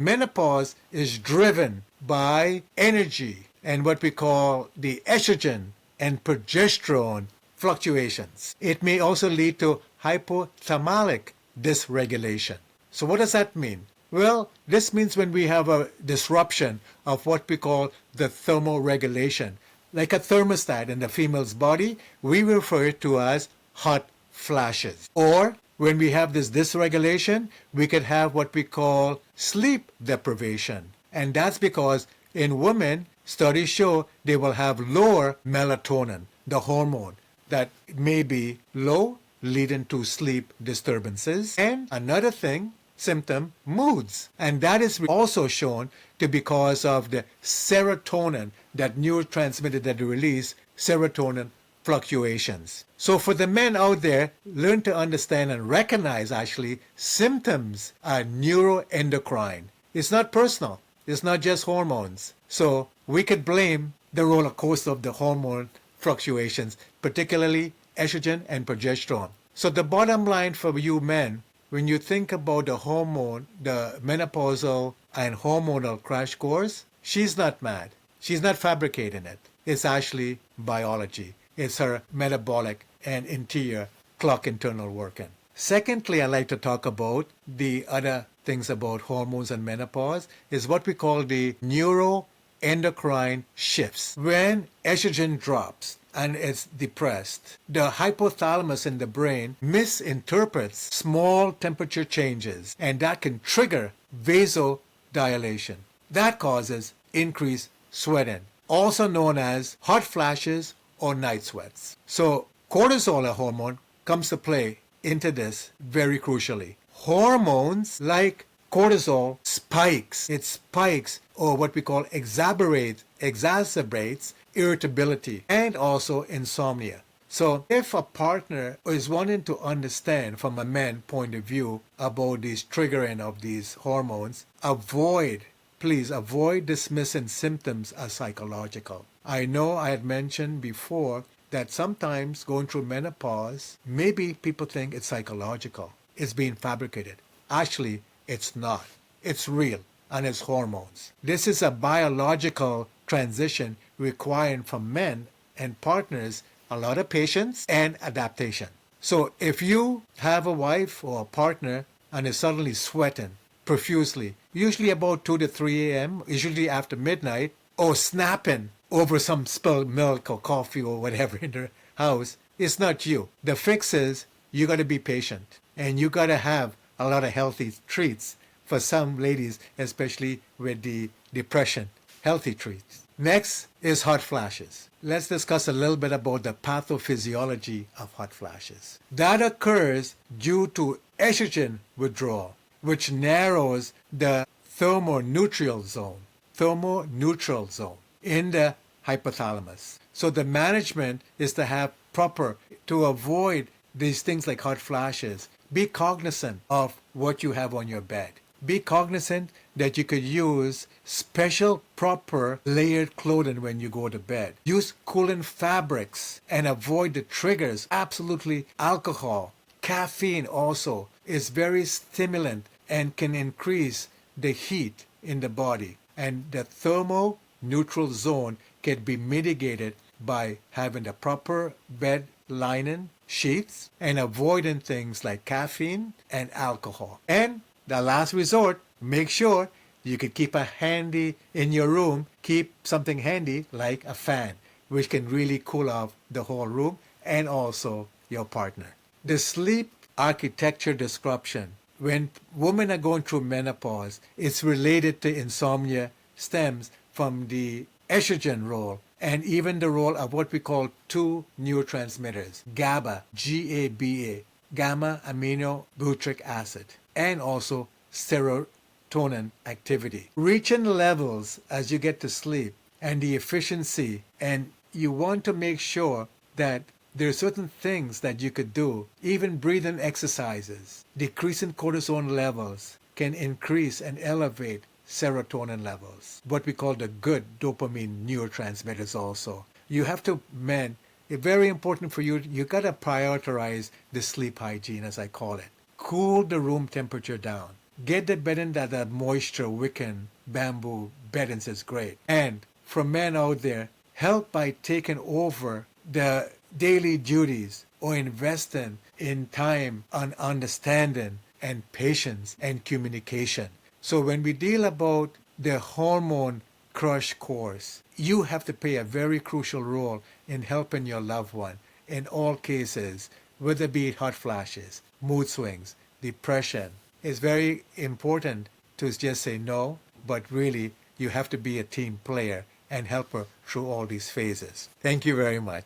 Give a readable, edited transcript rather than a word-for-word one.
menopause is driven by energy and what we call the estrogen and progesterone fluctuations. It may also lead to hypothalamic dysregulation. So what does that mean? Well, this means when we have a disruption of what we call the thermoregulation, like a thermostat in the female's body, we refer it to as hot flashes. Or when we have this dysregulation, we could have what we call sleep deprivation. And that's because in women, studies show they will have lower melatonin, the hormone that may be low, leading to sleep disturbances. And another thing, symptom, moods. And that is also shown to be because of the serotonin, that neurotransmitter that release serotonin fluctuations. So for the men out there, learn to understand and recognize actually symptoms are neuroendocrine. It's not personal. It's not just hormones. So we could blame the roller coaster of the hormone fluctuations, particularly estrogen and progesterone. So the bottom line for you men, when you think about the hormone, the menopausal and hormonal crash course, she's not mad. She's not fabricating it. It's actually biology. It's her metabolic and interior clock internal working. Secondly, I'd like to talk about the other things about hormones and menopause is what we call the neuroendocrine shifts. When estrogen drops and it's depressed, the hypothalamus in the brain misinterprets small temperature changes, and that can trigger vasodilation. That causes increased sweating, also known as hot flashes or night sweats. So cortisol, a hormone, comes to play into this very crucially. Hormones like cortisol spikes. It spikes, or what we call exacerbates irritability and also insomnia. So if a partner is wanting to understand from a man's point of view about this triggering of these hormones, please avoid dismissing symptoms as psychological. I know I had mentioned before that sometimes going through menopause, maybe people think it's psychological. It's being fabricated. Actually, it's not. It's real, and it's hormones. This is a biological transition requiring from men and partners a lot of patience and adaptation. So if you have a wife or a partner and is suddenly sweating profusely, usually about 2 to 3 a.m., usually after midnight, or snapping over some spilled milk or coffee or whatever in their house, it's not you. The fix is you got to be patient, and you got to have a lot of healthy treats for some ladies, especially with the depression. Healthy treats. Next is hot flashes. Let's discuss a little bit about the pathophysiology of hot flashes. That occurs due to estrogen withdrawal, which narrows the thermoneutral zone in the hypothalamus. So the management is to avoid these things like hot flashes. Be cognizant of what you have on your bed. Be cognizant that you could use special proper layered clothing when you go to bed. Use cooling fabrics and avoid the triggers. Absolutely, alcohol. Caffeine also is very stimulant and can increase the heat in the body. And the thermoneutral zone can be mitigated by having the proper bed lining, sheets, and avoiding things like caffeine and alcohol. And the last resort, make sure you can keep in your room, keep something handy like a fan, which can really cool off the whole room and also your partner. The sleep architecture disruption, when women are going through menopause, it's related to insomnia, stems from the estrogen role and even the role of what we call two neurotransmitters, GABA, G-A-B-A, gamma aminobutyric acid, and also serotonin activity. Reaching levels as you get to sleep and the efficiency, and you want to make sure that there are certain things that you could do, even breathing exercises. Decreasing cortisol levels can increase and elevate serotonin levels, what we call the good dopamine neurotransmitters also. You have to, men, it's very important for you, you got to prioritize the sleep hygiene, as I call it. Cool the room temperature down. get the bedding that moisture wicking bamboo beddings is great. And for men out there, help by taking over the daily duties or investing in time and understanding and patience and communication. So when we deal about the hormone crush course, you have to play a very crucial role in helping your loved one in all cases, whether be it hot flashes, mood swings, depression. It's very important to just say no, but really you have to be a team player and help her through all these phases. Thank you very much.